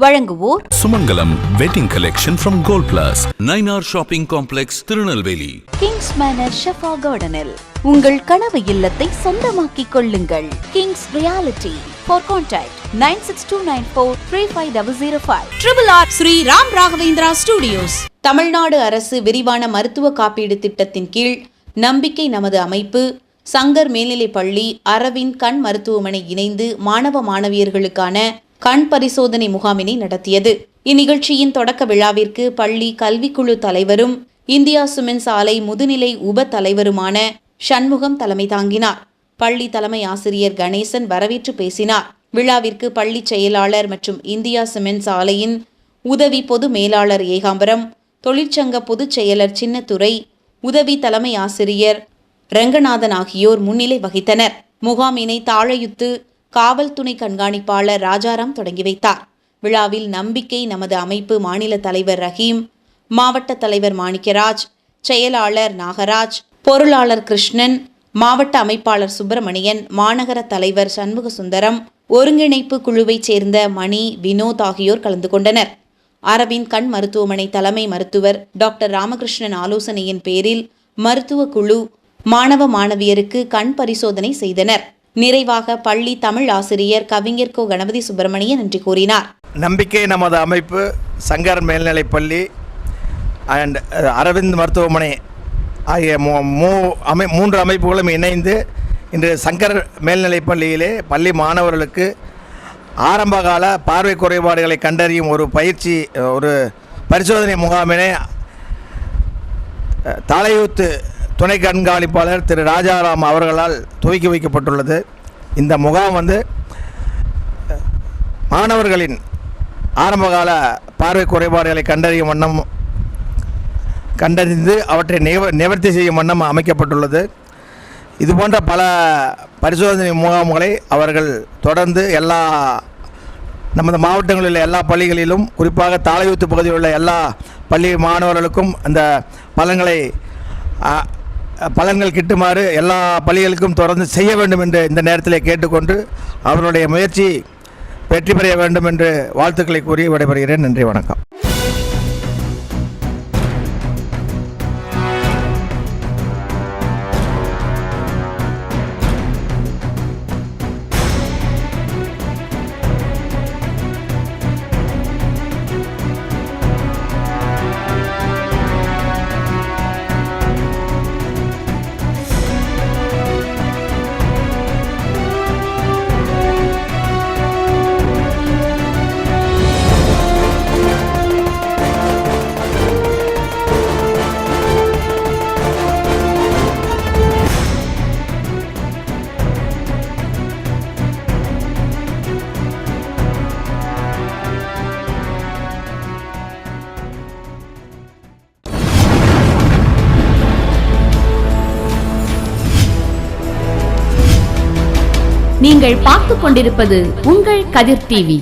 வழங்குவோர் Sumangalam wedding collection from Gold Plus, 9R shopping complex, Tirunelveli. Kings Manor ஷெஃபா கார்டனில் உங்கள் கனவு இல்லத்தை சொந்தமாக்கிக் கொள்ளுங்கள். Kings Reality. For contact 9629435005. RRR Sri Ram Raghavendra studios. Tamil Nadu அரசு விரிவான மருத்துவ காப்பீடு திட்டத்தின் கீழ் நம்பிக்கை நமது அமைப்பு, சங்கர் மேல்நிலைப் பள்ளி, அரவிந்த் கண் மருத்துவமனை இணைந்து மாணவ மாணவியர்களுக்கான கண் பரிசோதனை முகாமினை நடத்தியது. இந்நிகழ்ச்சியின் தொடக்க விழாவிற்கு பள்ளி கல்விக்குழு தலைவரும் இந்தியா சிமெண்ட்ஸ் ஆலை முதுநிலை உப தலைவருமான சண்முகம் தலைமை தாங்கினார். பள்ளி தலைமை ஆசிரியர் கணேசன் வரவேற்று பேசினார். விழாவிற்கு பள்ளி செயலாளர் மற்றும் இந்தியா சிமெண்ட்ஸ் ஆலையின் உதவி பொது மேலாளர் ஏகாம்பரம், தொழிற்சங்க பொதுச் செயலர் சின்னத்துரை, உதவி தலைமை ஆசிரியர் ரங்கநாதன் ஆகியோர் முன்னிலை வகித்தனர். முகாமினை தாழையுத்து காவல் துணை கண்காணிப்பாளர் ராஜாராம் தொடங்கி வைத்தார். விழாவில் நம்பிக்கை நமது அமைப்பு மாநில தலைவர் ரஹீம், மாவட்ட தலைவர் மாணிக்கராஜ், செயலாளர் நாகராஜ், பொருளாளர் கிருஷ்ணன், மாவட்ட அமைப்பாளர் சுப்பிரமணியன், மாநகர தலைவர் சண்முக சுந்தரம், ஒருங்கிணைப்பு குழுவைச் சேர்ந்த மணி, வினோத் ஆகியோர் கலந்து கொண்டனர். அரவிந்த் கண் மருத்துவமனை தலைமை மருத்துவர் டாக்டர் ராமகிருஷ்ணன் ஆலோசனையின் பேரில் மருத்துவ குழு மாணவ மாணவியருக்கு கண் பரிசோதனை செய்தனர். நிறைவாக பள்ளி தமிழ் ஆசிரியர் கவிஞர் கோ கணபதி சுப்பிரமணியன் நன்றி கூறினார். நம்பிக்கை நமது அமைப்பு, சங்கர் மேல்நிலைப் பள்ளி அண்ட் அரவிந்த் மருத்துவமனை ஆகிய மூன்று அமைப்புகளும் இணைந்து இன்று சங்கர் மேல்நிலைப் பள்ளியிலே பள்ளி மாணவர்களுக்கு ஆரம்பகால பார்வை குறைபாடுகளை கண்டறியும் ஒரு பரிசோதனை முகாமினை தாளையூத்து துணை கண்காணிப்பாளர் திரு ராஜாராம் அவர்களால் துவக்கி வைக்கப்பட்டுள்ளது. இந்த முகாம் மாணவர்களின் ஆரம்பகால பார்வை குறைபாடுகளை கண்டறிந்து அவற்றை நிவர்த்தி செய்யும் வண்ணம் அமைக்கப்பட்டுள்ளது. இதுபோன்ற பல பரிசோதனை முகாம்களை அவர்கள் தொடர்ந்து நமது மாவட்டங்களில் உள்ள எல்லா பள்ளிகளிலும், குறிப்பாக தாளையூத்து பகுதியில் உள்ள எல்லா பள்ளி மாணவர்களுக்கும் அந்த பலன்கள் கிட்டுமாறு எல்லா பள்ளிகளுக்கும் தொடர்ந்து செய்ய வேண்டும் என்று இந்த நேரத்தில் கேட்டுக்கொண்டு அவருடைய முயற்சி வெற்றி பெற வேண்டும் என்று வாழ்த்துக்களை கூறி விடைபெறுகிறேன். நன்றி, வணக்கம். நீங்கள் பார்த்துக் கொண்டிருப்பது உங்கள் கதிர் டிவி.